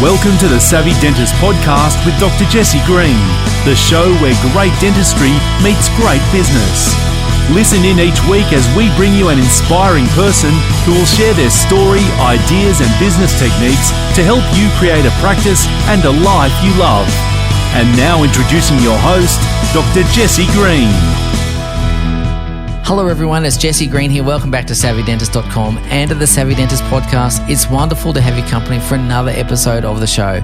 Welcome to the Savvy Dentist podcast with Dr. Jesse Green, the show where great dentistry meets great business. Listen in each week as we bring you an inspiring person who will share their story, ideas and business techniques to help you create a practice and a life you love. And now introducing your host, Dr. Jesse Green. Hello everyone, it's Jesse Green here. Welcome back to SavvyDentist.com and to the Savvy Dentist podcast. It's wonderful to have your company for another episode of the show.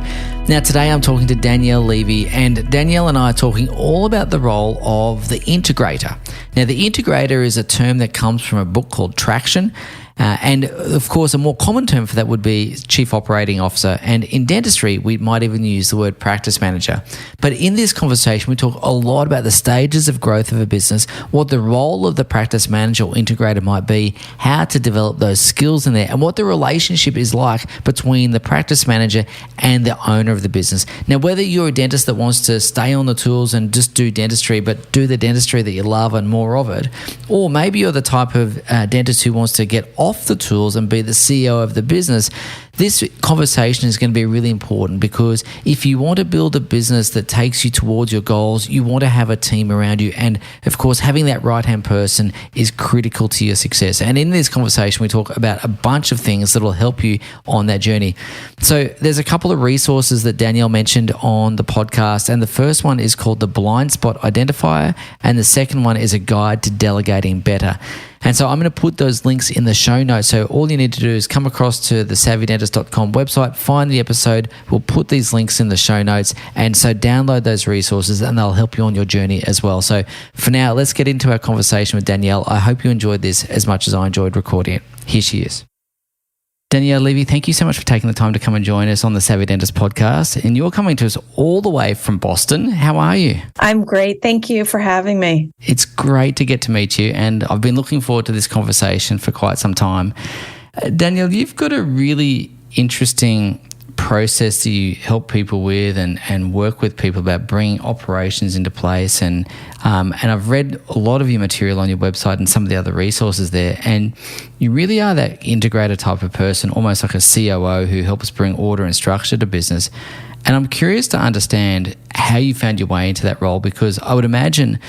Now today I'm talking to Danielle Levy, and Danielle and I are talking all about the role of the integrator. Now the integrator is a term that comes from a book called Traction. And of course, a more common term for that would be Chief Operating Officer. And in dentistry, we might even use the word practice manager. But in this conversation, we talk a lot about the stages of growth of a business, what the role of the practice manager or integrator might be, how to develop those skills in there, and what the relationship is like between the practice manager and the owner of the business. Now, whether you're a dentist that wants to stay on the tools and just do dentistry, but do the dentistry that you love and more of it, or maybe you're the type of dentist who wants to get off the tools and be the CEO of the business, this conversation is going to be really important, because if you want to build a business that takes you towards your goals, you want to have a team around you. And of course, having that right-hand person is critical to your success. And in this conversation, we talk about a bunch of things that will help you on that journey. So there's a couple of resources that Danielle mentioned on the podcast. And the first one is called the Blind Spot Identifier. And the second one is a guide to delegating better. And so I'm going to put those links in the show notes. So all you need to do is come across to the SavvyDentist.com website, find the episode. We'll put these links in the show notes. And so download those resources and they'll help you on your journey as well. So for now, let's get into our conversation with Danielle. I hope you enjoyed this as much as I enjoyed recording it. Here she is. Danielle Levy, thank you so much for taking the time to come and join us on the Savvy Dentist podcast. And you're coming to us all the way from Boston. How are you? I'm great. Thank you for having me. It's great to get to meet you. And I've been looking forward to this conversation for quite some time. Danielle, you've got a really interesting process that you help people with and work with people about bringing operations into place. And I've read a lot of your material on your website and some of the other resources there. And you really are that integrator type of person, almost like a COO who helps bring order and structure to business. And I'm curious to understand how you found your way into that role, because I would imagine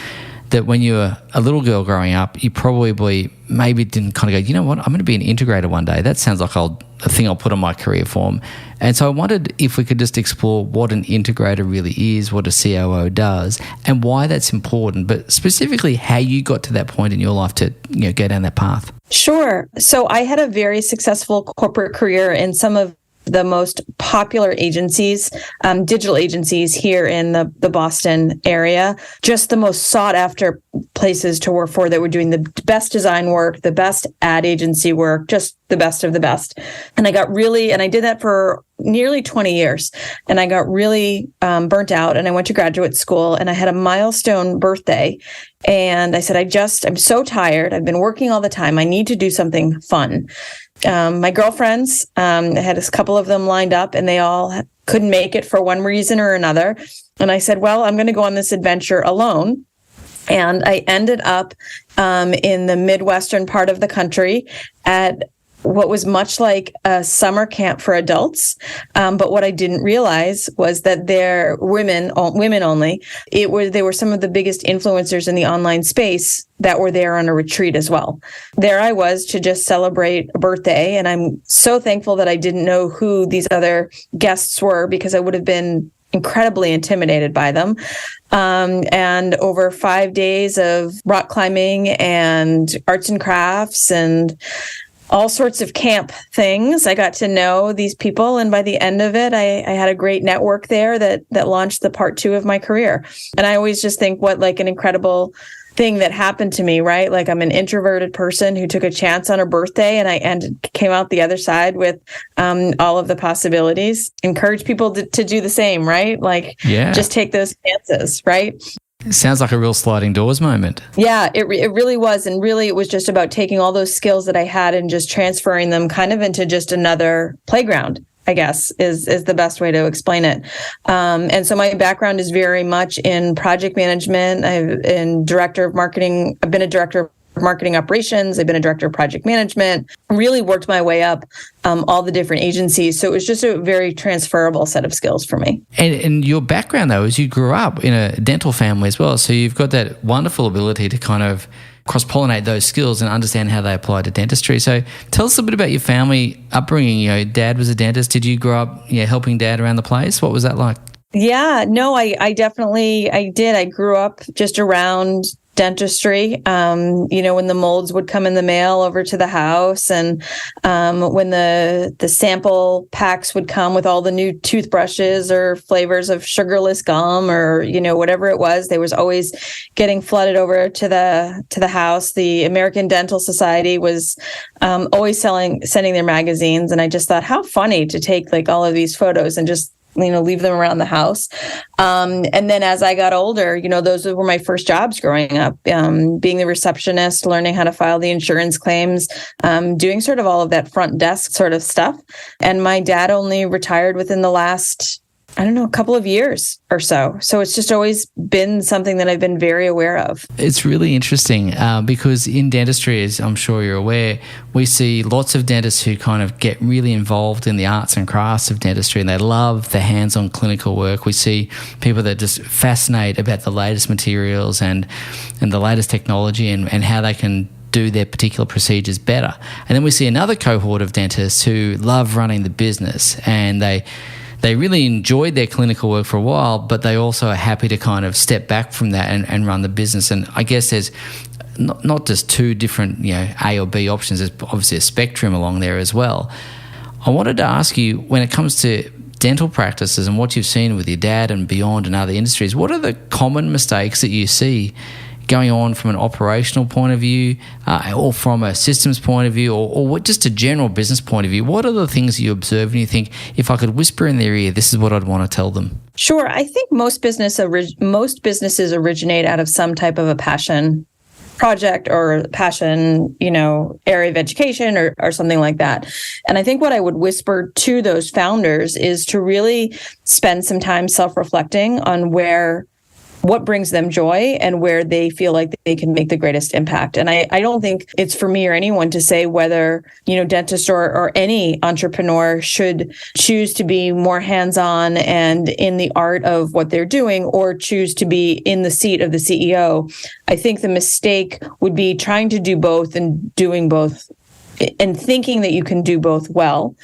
that when you were a little girl growing up, you probably maybe didn't kind of go, you know what, I'm going to be an integrator one day. That sounds like a thing I'll put on my career form. And so I wondered if we could just explore what an integrator really is, what a COO does, and why that's important, but specifically how you got to that point in your life to go down that path. Sure. So I had a very successful corporate career in some of the most popular agencies, digital agencies here in the Boston area, just the most sought after places to work for that were doing the best design work, the best ad agency work, just the best of the best. And I did that for nearly 20 years. And I got really burnt out, and I went to graduate school, and I had a milestone birthday. And I said, I'm so tired. I've been working all the time. I need to do something fun. My girlfriends, I had a couple of them lined up, and they all couldn't make it for one reason or another. And I said, well, I'm going to go on this adventure alone. And I ended up in the Midwestern part of the country at what was much like a summer camp for adults. But what I didn't realize was that they're women only. They were some of the biggest influencers in the online space that were there on a retreat as well. There I was to just celebrate a birthday. And I'm so thankful that I didn't know who these other guests were, because I would have been incredibly intimidated by them. And over 5 days of rock climbing and arts and crafts and all sorts of camp things, I got to know these people. And by the end of it, I had a great network there that launched the part 2 of my career. And I always just think what like an incredible thing that happened to me, right? Like I'm an introverted person who took a chance on a birthday, and I came out the other side with all of the possibilities. Encourage people to do the same, right? Like, just take those chances, right? It sounds like a real sliding doors moment. Yeah, it really was. And really, it was just about taking all those skills that I had and just transferring them kind of into just another playground, I guess, is the best way to explain it. And so my background is very much in project management. I've been a director of marketing operations. I've been a director of project management, really worked my way up all the different agencies. So it was just a very transferable set of skills for me. And your background, though, is you grew up in a dental family as well. So you've got that wonderful ability to kind of cross-pollinate those skills and understand how they apply to dentistry. So tell us a bit about your family upbringing. Dad was a dentist. Did you grow up helping Dad around the place? What was that like? Yeah, no, I did. I grew up just around dentistry, when the molds would come in the mail over to the house, and when the sample packs would come with all the new toothbrushes or flavors of sugarless gum or whatever it was, they was always getting flooded over to the house. The American Dental Society was always sending their magazines, and I just thought, how funny to take like all of these photos and just leave them around the house. And then as I got older, those were my first jobs growing up, being the receptionist, learning how to file the insurance claims, doing sort of all of that front desk sort of stuff. And my dad only retired within the last, a couple of years or so. So it's just always been something that I've been very aware of. It's really interesting because in dentistry, as I'm sure you're aware, we see lots of dentists who kind of get really involved in the arts and crafts of dentistry, and they love the hands-on clinical work. We see people that just fascinate about the latest materials and the latest technology and how they can do their particular procedures better. And then we see another cohort of dentists who love running the business, and they really enjoyed their clinical work for a while, but they also are happy to kind of step back from that and run the business. And I guess there's not just two different, A or B options. There's obviously a spectrum along there as well. I wanted to ask you, when it comes to dental practices and what you've seen with your dad and beyond in other industries, what are the common mistakes that you see going on from an operational point of view or from a systems point of view or just a general business point of view? What are the things you observe and you think, if I could whisper in their ear, this is what I'd want to tell them? Sure. I think most businesses originate out of some type of a passion project or passion, area of education or something like that. And I think what I would whisper to those founders is to really spend some time self-reflecting on what brings them joy and where they feel like they can make the greatest impact. And I don't think it's for me or anyone to say whether, dentists or any entrepreneur should choose to be more hands-on and in the art of what they're doing or choose to be in the seat of the CEO. I think the mistake would be trying to do both and doing both and thinking that you can do both well,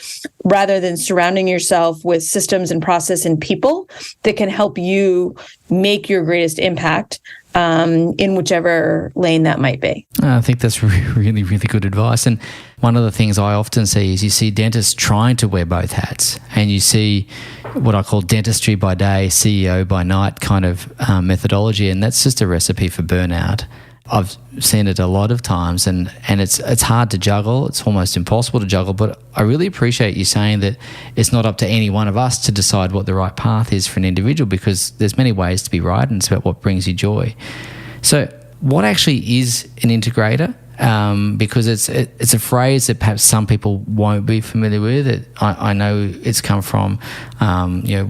rather than surrounding yourself with systems and process and people that can help you make your greatest impact in whichever lane that might be. I think that's really, really good advice. And one of the things I often see is you see dentists trying to wear both hats, and you see what I call dentistry by day, CEO by night kind of methodology, and that's just a recipe for burnout. I've seen it a lot of times, and it's hard to juggle. It's almost impossible to juggle, but I really appreciate you saying that it's not up to any one of us to decide what the right path is for an individual, because there's many ways to be right, and it's about what brings you joy. So what actually is an integrator? Because it's a phrase that perhaps some people won't be familiar with. I know it's come from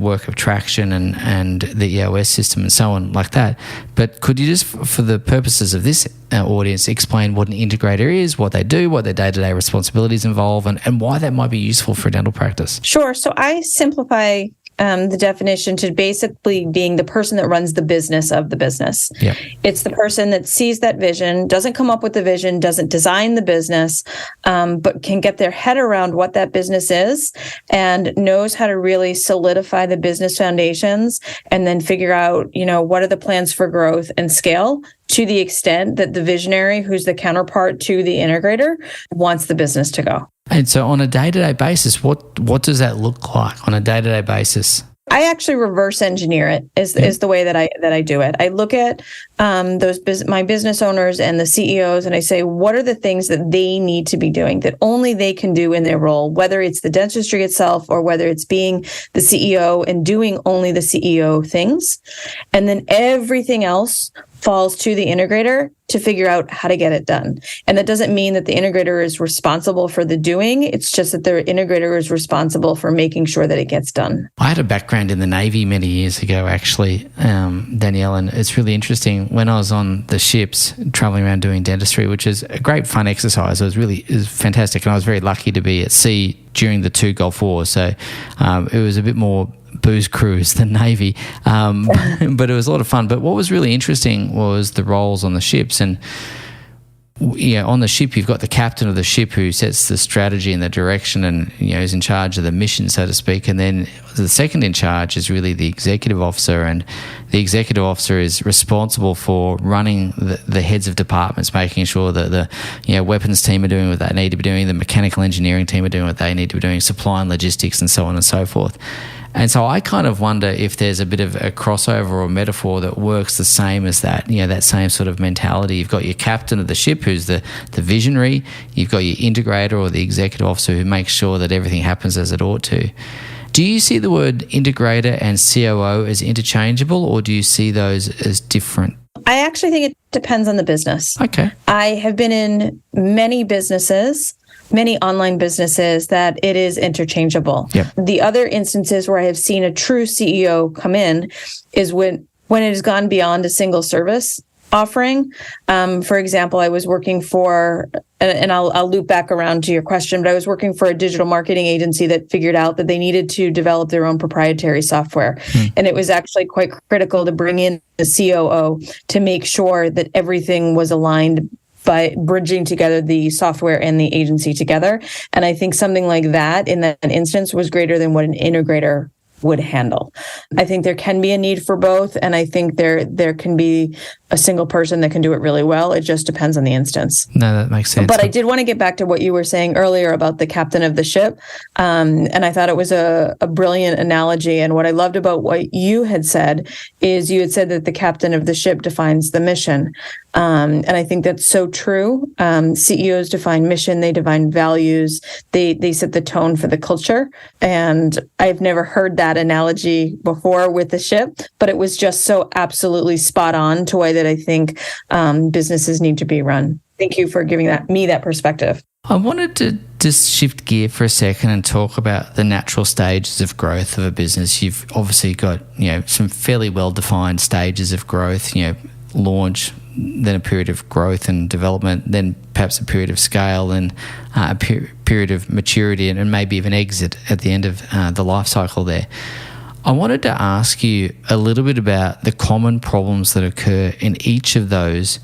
work of traction and the EOS system and so on like that. But could you just, for the purposes of this audience, explain what an integrator is, what they do, what their day-to-day responsibilities involve, and why that might be useful for a dental practice? Sure. So I simplify the definition to basically being the person that runs the business of the business. Yeah. It's the person that sees that vision, doesn't come up with the vision, doesn't design the business, but can get their head around what that business is and knows how to really solidify the business foundations and then figure out, what are the plans for growth and scale to the extent that the visionary, who's the counterpart to the integrator, wants the business to go. And so on a day-to-day basis, what does that look like on a day-to-day basis? I actually reverse engineer it is the way that I do it. I look at my business owners and the CEOs, and I say, what are the things that they need to be doing that only they can do in their role, whether it's the dentistry itself or whether it's being the CEO and doing only the CEO things. And then everything else falls to the integrator to figure out how to get it done. And that doesn't mean that the integrator is responsible for the doing. It's just that the integrator is responsible for making sure that it gets done. I had a background in the Navy many years ago, actually, Danielle, and it's really interesting. When I was on the ships traveling around doing dentistry, which is a great fun exercise, it was fantastic. And I was very lucky to be at sea during the 2 Gulf Wars. So it was a bit more booze cruise than Navy, but it was a lot of fun. But what was really interesting was the roles on the ships. And on the ship, you've got the captain of the ship who sets the strategy and the direction and, is in charge of the mission, so to speak. And then the second in charge is really the executive officer. And the executive officer is responsible for running the heads of departments, making sure that the weapons team are doing what they need to be doing, the mechanical engineering team are doing what they need to be doing, supply and logistics, and so on and so forth. And so I kind of wonder if there's a bit of a crossover or metaphor that works the same as that, that same sort of mentality. You've got your captain of the ship who's the visionary. You've got your integrator or the executive officer who makes sure that everything happens as it ought to. Do you see the word integrator and COO as interchangeable, or do you see those as different? I actually think it depends on the business. Okay. I have been in many online businesses that it is interchangeable. Yep. The other instances where I have seen a true CEO come in is when it has gone beyond a single service offering. For example, I was working for, and I'll loop back around to your question, but I was working for a digital marketing agency that figured out that they needed to develop their own proprietary software. And it was actually quite critical to bring in the COO to make sure that everything was aligned by bridging together the software and the agency together. And I think something like that in that instance was greater than what an integrator would handle. I think there can be a need for both. And I think there can be a single person that can do it really well. It just depends on the instance. No, that makes sense. But I did want to get back to what you were saying earlier about the captain of the ship. And I thought it was a brilliant analogy. And what I loved about what you had said is you had said that the captain of the ship defines the mission. And I think that's so true. CEOs define mission, they define values, they set the tone for the culture. And I've never heard that analogy before with the ship, but it was just so absolutely spot on to the way that I think businesses need to be run. Thank you for giving me that perspective. I wanted to just shift gear for a second and talk about the natural stages of growth of a business. You've obviously got, some fairly well-defined stages of growth, launch, then a period of growth and development, then perhaps a period of scale, and a period of maturity, and maybe even exit at the end of the life cycle there. I wanted to ask you a little bit about the common problems that occur in each of those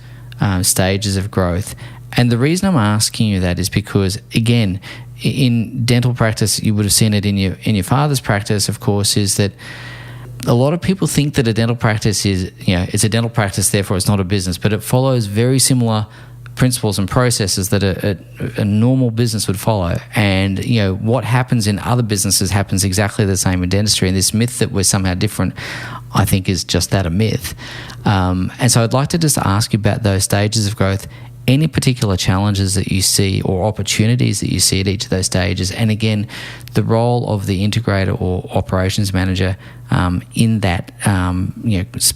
stages of growth. And the reason I'm asking you that is because, again, in dental practice, you would have seen it in your father's practice, of course, is that a lot of people think that a dental practice is, it's a dental practice, therefore it's not a business, but it follows very similar principles and processes that a normal business would follow. And, what happens in other businesses happens exactly the same in dentistry. And this myth that we're somehow different, I think, is just that, a myth. And so I'd like to just ask you about those stages of growth, any particular challenges that you see or opportunities that you see at each of those stages, and again, the role of the integrator or operations manager in that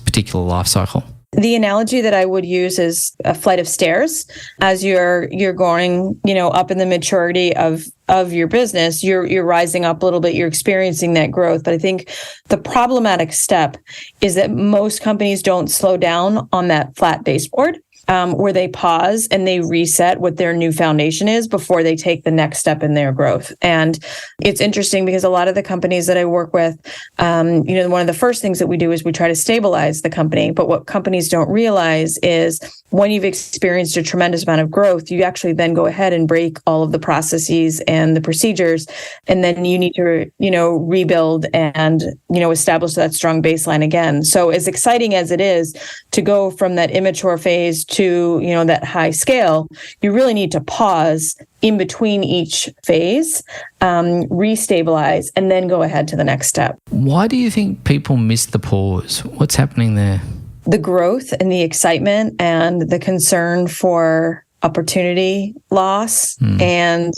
particular life cycle. The analogy that I would use is a flight of stairs. As you're going, up in the maturity of your business, you're rising up a little bit, you're experiencing that growth. But I think the problematic step is that most companies don't slow down on that flat baseboard. Where they pause and they reset what their new foundation is before they take the next step in their growth. And it's interesting because a lot of the companies that I work with, one of the first things that we do is we try to stabilize the company. But what companies don't realize is when you've experienced a tremendous amount of growth, you actually then go ahead and break all of the processes and the procedures. And then you need to, rebuild and, establish that strong baseline again. So as exciting as it is to go from that immature phase to, that high scale, you really need to pause in between each phase, restabilize, and then go ahead to the next step. Why do you think people miss the pause? What's happening there? The growth and the excitement and the concern for opportunity loss and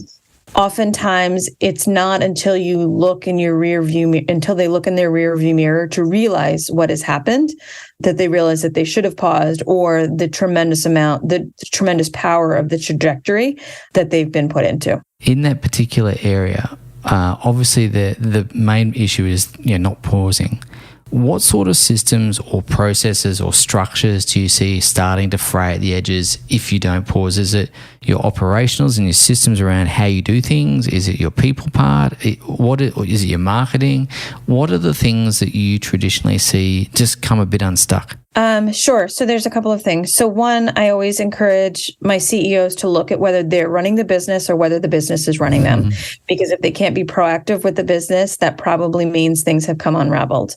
oftentimes it's not until you look in your until they look in their rear view mirror to realize what has happened, that they realize that they should have paused, or the tremendous power of the trajectory that they've been put into. In that particular area, obviously the main issue is not pausing. What sort of systems or processes or structures do you see starting to fray at the edges if you don't pause? Is it your operationals and your systems around how you do things? Is it your people part? Is it your marketing? What are the things that you traditionally see just come a bit unstuck? Sure. So there's a couple of things. So one, I always encourage my CEOs to look at whether they're running the business or whether the business is running them. Because if they can't be proactive with the business, that probably means things have come unraveled.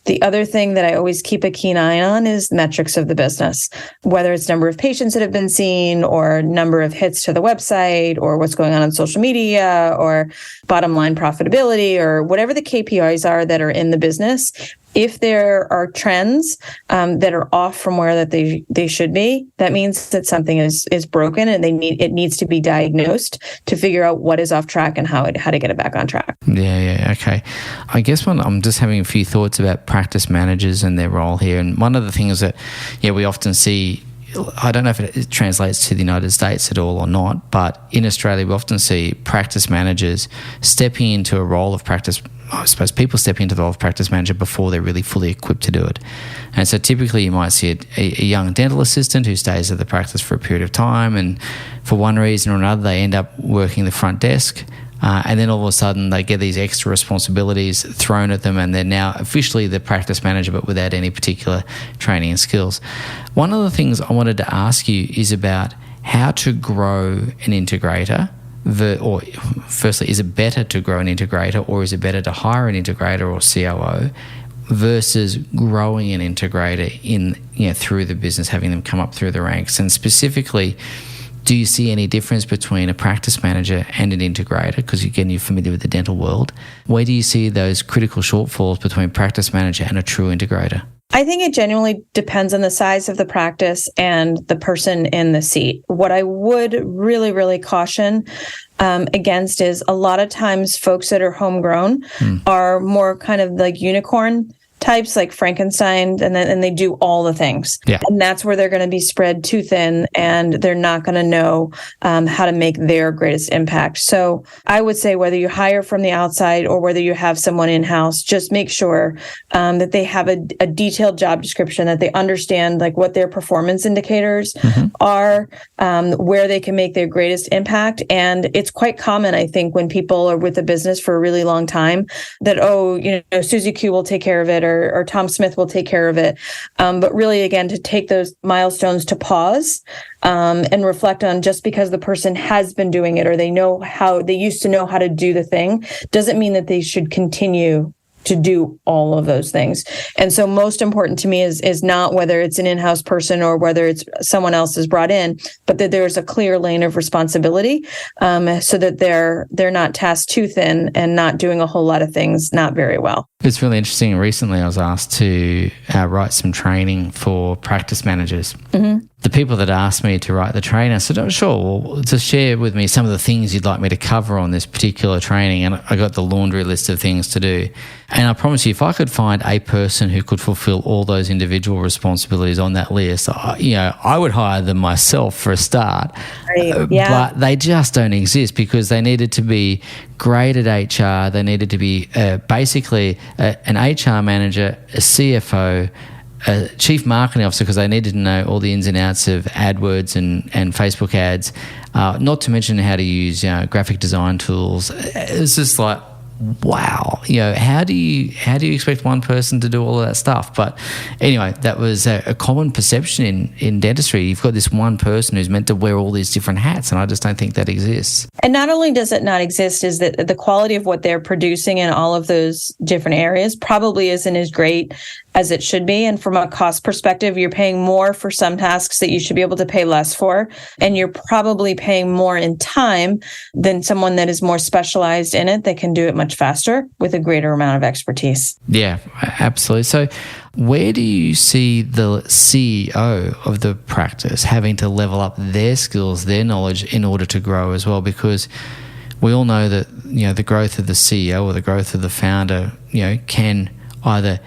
The other thing that I always keep a keen eye on is metrics of the business, whether it's number of patients that have been seen, or number of hits to the website, or what's going on social media, or bottom line profitability, or whatever the KPIs are that are in the business. If there are trends that are off from where that they should be, that means that something is broken, and it needs to be diagnosed to figure out what is off track and how to get it back on track. Yeah, okay. I guess I'm just having a few thoughts about practice managers and their role here. And one of the things that we often see, I don't know if it translates to the United States at all or not, but in Australia we often see practice managers stepping into a role of practice. I suppose people step into the role of practice manager before they're really fully equipped to do it. And so typically you might see a young dental assistant who stays at the practice for a period of time, and for one reason or another they end up working the front desk. And then all of a sudden they get these extra responsibilities thrown at them, and they're now officially the practice manager but without any particular training and skills. One of the things I wanted to ask you is about how to grow an integrator. Or firstly, is it better to grow an integrator, or is it better to hire an integrator or COO versus growing an integrator through the business, having them come up through the ranks? And specifically, do you see any difference between a practice manager and an integrator? Because again, you're familiar with the dental world. Where do you see those critical shortfalls between practice manager and a true integrator? I think it genuinely depends on the size of the practice and the person in the seat. What I would really, really caution against is a lot of times folks that are homegrown are more kind of like unicorn types, like Frankenstein, and they do all the things. Yeah. And that's where they're going to be spread too thin, and they're not going to know how to make their greatest impact. So I would say whether you hire from the outside or whether you have someone in-house, just make sure that they have a detailed job description, that they understand like what their performance indicators are, where they can make their greatest impact. And it's quite common, I think, when people are with a business for a really long time that, Susie Q will take care of it, or Tom Smith will take care of it. But really, again, to take those milestones to pause and reflect on, just because the person has been doing it or they used to know how to do the thing, doesn't mean that they should continue to do all of those things. And so most important to me is not whether it's an in-house person or whether it's someone else is brought in, but that there's a clear lane of responsibility so that they're not tasked too thin and not doing a whole lot of things not very well. It's really interesting. Recently I was asked to write some training for practice managers. The people that asked me to write the training, I said, sure, well, to share with me some of the things you'd like me to cover on this particular training. And I got the laundry list of things to do. And I promise you, if I could find a person who could fulfill all those individual responsibilities on that list, I would hire them myself for a start. Right. Yeah. But they just don't exist, because they needed to be great at HR. They needed to be basically an HR manager, a CFO, a chief marketing officer, because they needed to know all the ins and outs of AdWords and Facebook ads, not to mention how to use graphic design tools. It's just like, wow, how do you expect one person to do all of that stuff? But anyway, that was a common perception in dentistry. You've got this one person who's meant to wear all these different hats, and I just don't think that exists. And not only does it not exist, is that the quality of what they're producing in all of those different areas probably isn't as great as it should be. And from a cost perspective, you're paying more for some tasks that you should be able to pay less for. And you're probably paying more in time than someone that is more specialized in it, that can do it much faster with a greater amount of expertise. Yeah, absolutely. So where do you see the CEO of the practice having to level up their skills, their knowledge in order to grow as well? Because we all know that, the growth of the CEO or the growth of the founder, can either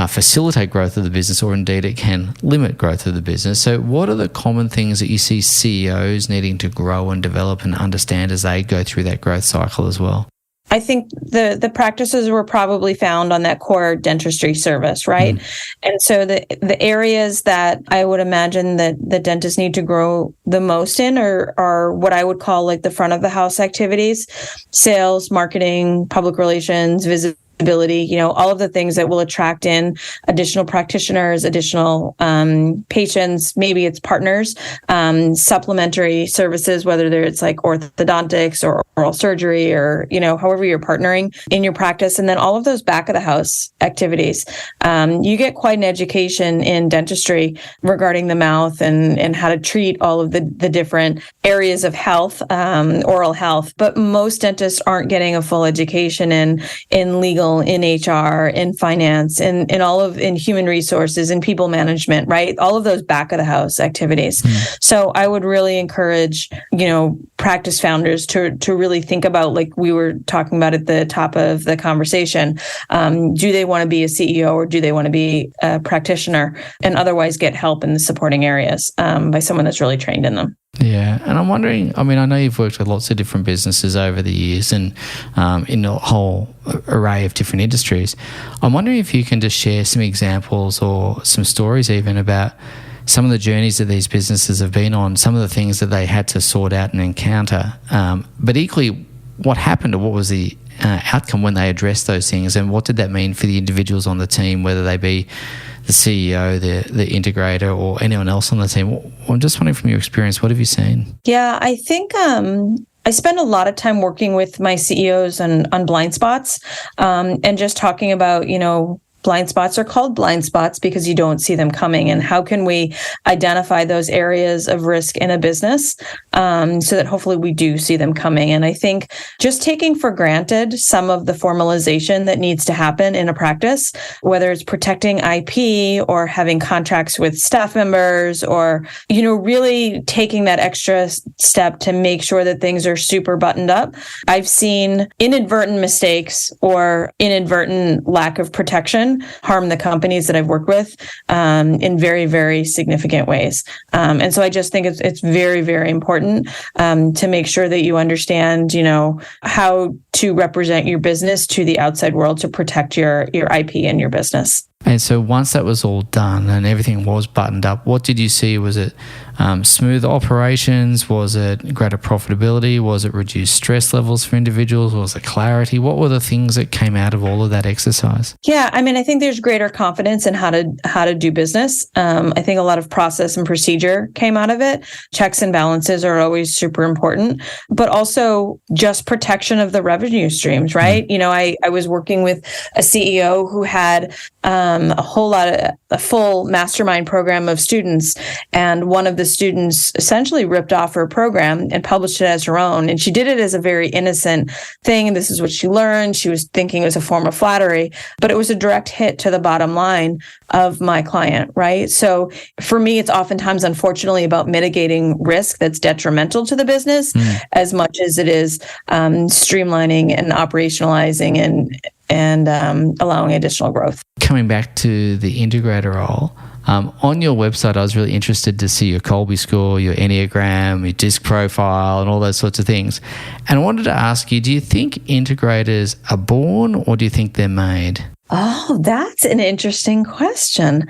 facilitate growth of the business, or indeed it can limit growth of the business. So what are the common things that you see CEOs needing to grow and develop and understand as they go through that growth cycle as well? I think the practices were probably found on that core dentistry service, right? And so the areas that I would imagine that the dentists need to grow the most in are what I would call like the front of the house activities: sales, marketing, public relations, visibility, all of the things that will attract in additional practitioners, additional patients, maybe it's partners, supplementary services, whether it's like orthodontics or oral surgery or, however you're partnering in your practice. And then all of those back of the house activities. You get quite an education in dentistry regarding the mouth and how to treat all of the different areas of health, oral health. But most dentists aren't getting a full education in legal, in HR, in finance, in human resources, in people management, right? All of those back of the house activities. So I would really encourage, practice founders to really think about, like we were talking about at the top of the conversation, do they want to be a CEO or do they want to be a practitioner, and otherwise get help in the supporting areas by someone that's really trained in them. Yeah. And I'm wondering, I know you've worked with lots of different businesses over the years and in a whole array of different industries. I'm wondering if you can just share some examples or some stories even about some of the journeys that these businesses have been on, some of the things that they had to sort out and encounter, but equally what happened or what was the outcome when they addressed those things, and what did that mean for the individuals on the team, whether they be the CEO, the integrator, or anyone else on the team. I'm just wondering, from your experience, what have you seen? Yeah, I think I spend a lot of time working with my CEOs on blind spots, and just talking about, blind spots are called blind spots because you don't see them coming. And how can we identify those areas of risk in a business so that hopefully we do see them coming? And I think just taking for granted some of the formalization that needs to happen in a practice, whether it's protecting IP or having contracts with staff members, or, really taking that extra step to make sure that things are super buttoned up. I've seen inadvertent mistakes or inadvertent lack of protection harm the companies that I've worked with in very, very significant ways. And so I just think it's very, very important to make sure that you understand, how to represent your business to the outside world to protect your IP and your business. And so once that was all done and everything was buttoned up, what did you see? Was it smooth operations? Was it greater profitability? Was it reduced stress levels for individuals? Was it clarity? What were the things that came out of all of that exercise? Yeah, I think there's greater confidence in how to do business. I think a lot of process and procedure came out of it. Checks and balances are always super important, but also just protection of the revenue streams, right? I was working with a CEO who had a full mastermind program of students, and one of the students essentially ripped off her program and published it as her own. And she did it as a very innocent thing. And this is what she learned. She was thinking it was a form of flattery, but it was a direct hit to the bottom line of my client, right? So for me, it's oftentimes, unfortunately, about mitigating risk that's detrimental to the business as much as it is streamlining and operationalizing and allowing additional growth. Coming back to the integrator role, on your website, I was really interested to see your Colby score, your Enneagram, your DISC profile, and all those sorts of things. And I wanted to ask you, do you think integrators are born, or do you think they're made? Oh, that's an interesting question.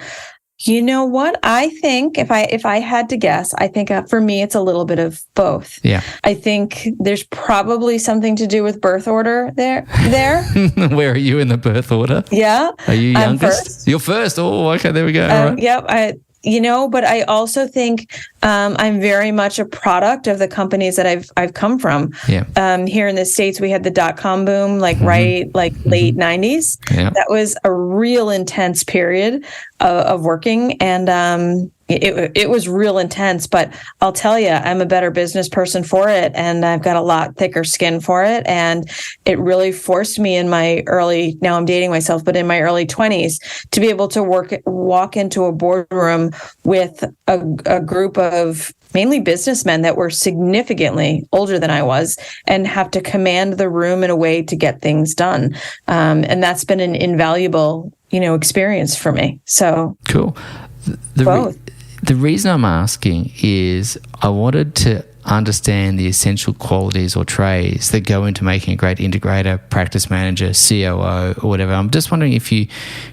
You know what? I think if I had to guess, I think for me, it's a little bit of both. Yeah. I think there's probably something to do with birth order there. Where are you in the birth order? Yeah. Are you youngest? First. You're first. Oh, okay. There we go. All right. Yep. But I also think I'm very much a product of the companies that I've come from. Yeah. Here in the States, we had the .com boom, late 90s. Yeah. That was a real intense period of working, and it was real intense. But I'll tell you, I'm a better business person for it, and I've got a lot thicker skin for it. And it really forced me in my now I'm dating myself, but in my early 20s, to be able to walk into a boardroom with a group of mainly businessmen that were significantly older than I was and have to command the room in a way to get things done. And that's been an invaluable, experience for me. So cool. Both. The reason I'm asking is I wanted to understand the essential qualities or traits that go into making a great integrator, practice manager, COO, or whatever. I'm just wondering if you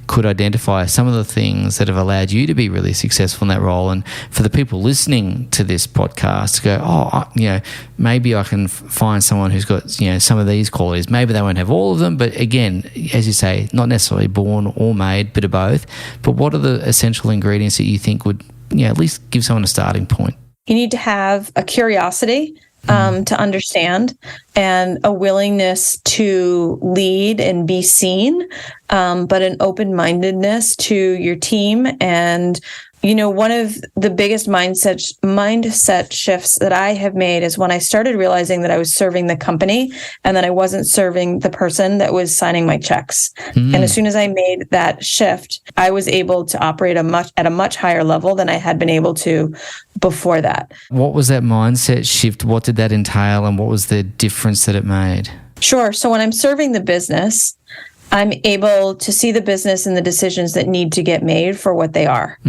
could identify some of the things that have allowed you to be really successful in that role. And for the people listening to this podcast to go, maybe I can find someone who's got, some of these qualities. Maybe they won't have all of them, but again, as you say, not necessarily born or made, bit of both. But what are the essential ingredients that you think would, at least give someone a starting point? You need to have a curiosity to understand and a willingness to lead and be seen, but an open-mindedness to your team. And, one of the biggest mindset shifts that I have made is when I started realizing that I was serving the company and that I wasn't serving the person that was signing my checks. And as soon as I made that shift, I was able to operate at a much higher level than I had been able to before that. What was that mindset shift? What did that entail, and what was the difference that it made? Sure. So when I'm serving the business, I'm able to see the business and the decisions that need to get made for what they are.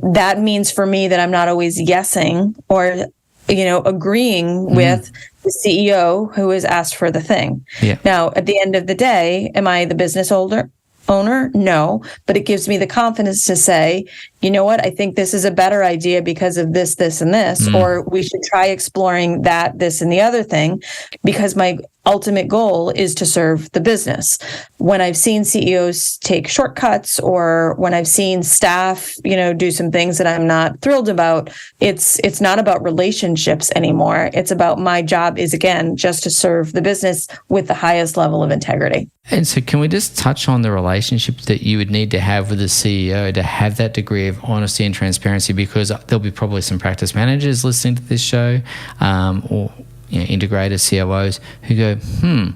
That means for me that I'm not always yesing or, agreeing with the CEO who has asked for the thing. Yeah. Now, at the end of the day, am I the business owner? No, but it gives me the confidence to say, you know what, I think this is a better idea because of this, this, and this, or we should try exploring that, this, and the other thing, because my ultimate goal is to serve the business. When I've seen CEOs take shortcuts or when I've seen staff, do some things that I'm not thrilled about, it's not about relationships anymore. It's about my job is, again, just to serve the business with the highest level of integrity. And so can we just touch on the relationship that you would need to have with the CEO to have that degree of honesty and transparency? Because there'll be probably some practice managers listening to this show or integrators, COOs who go,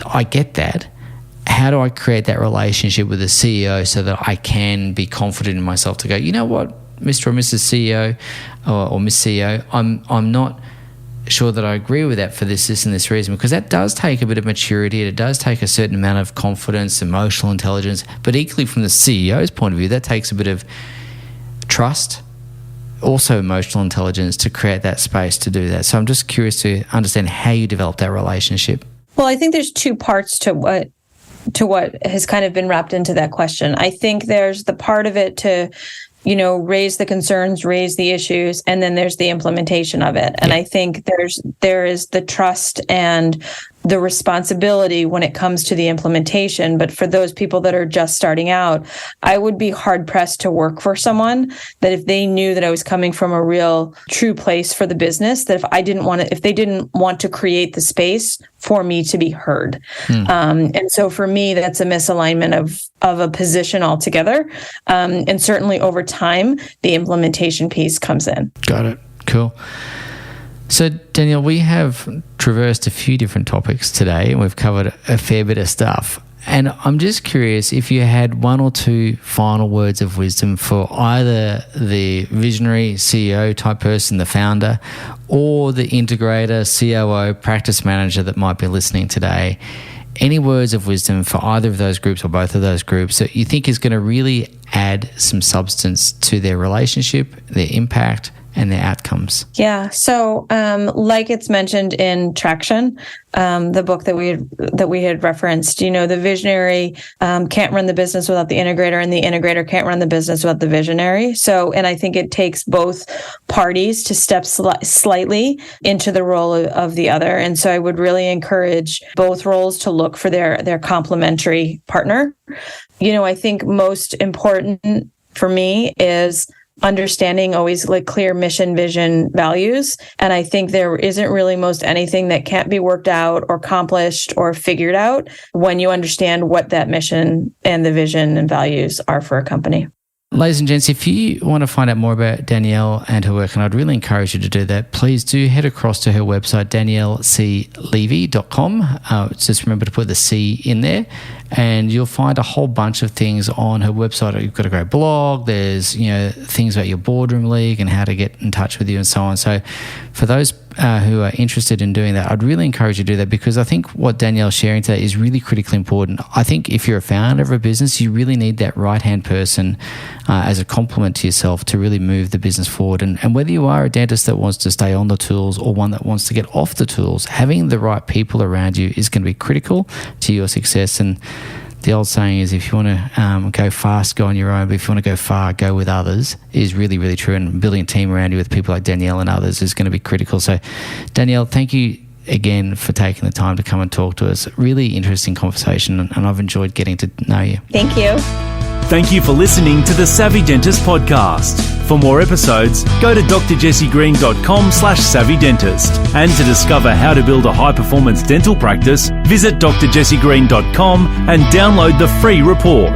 I get that. How do I create that relationship with the CEO so that I can be confident in myself to go, you know what, Mr. or Mrs. CEO or Miss CEO, I'm not sure that I agree with that for this, and this reason, because that does take a bit of maturity. It does take a certain amount of confidence, emotional intelligence, but equally from the CEO's point of view, that takes a bit of trust, also emotional intelligence to create that space to do that. So I'm just curious to understand how you develop that relationship. Well, I think there's two parts to what has kind of been wrapped into that question. I think there's the part of it to raise the concerns, raise the issues, and then there's the implementation of it. And I think there is the trust and the responsibility when it comes to the implementation. But for those people that are just starting out, I would be hard pressed to work for someone that if they knew that I was coming from a real true place for the business, that if they didn't want to create the space for me to be heard. And so for me, that's a misalignment of a position altogether. And certainly over time, the implementation piece comes in. Got it. Cool. So, Danielle, we have traversed a few different topics today and we've covered a fair bit of stuff. And I'm just curious if you had one or two final words of wisdom for either the visionary CEO type person, the founder, or the integrator, COO, practice manager that might be listening today. Any words of wisdom for either of those groups or both of those groups that you think is going to really add some substance to their relationship, their impact, and their outcomes? Yeah. So, like it's mentioned in Traction, the book that we had referenced, the visionary can't run the business without the integrator, and the integrator can't run the business without the visionary. So, and I think it takes both parties to step slightly into the role of the other. And so I would really encourage both roles to look for their complementary partner. I think most important for me is understanding always like clear mission, vision, values. And I think there isn't really most anything that can't be worked out or accomplished or figured out when you understand what that mission and the vision and values are for a company. Ladies and gents, if you want to find out more about Danielle and her work, and I'd really encourage you to do that, please do head across to her website, danielleclevy.com. Just remember to put the C in there, and you'll find a whole bunch of things on her website. You've got a great blog. There's things about your boardroom league and how to get in touch with you and so on. So for those who are interested in doing that, I'd really encourage you to do that, because I think what Danielle's sharing today is really critically important. I think if you're a founder of a business, you really need that right-hand person as a complement to yourself to really move the business forward. And whether you are a dentist that wants to stay on the tools or one that wants to get off the tools, having the right people around you is going to be critical to your success. And the old saying is, if you want to go fast, go on your own, but if you want to go far, go with others, is really, really true. And building a team around you with people like Danielle and others is going to be critical. So, Danielle, thank you again for taking the time to come and talk to us. Really interesting conversation, and I've enjoyed getting to know you. Thank you. Thank you for listening to the Savvy Dentist podcast. For more episodes, go to drjessiegreen.com/savvydentist. And to discover how to build a high-performance dental practice, visit drjessiegreen.com and download the free report.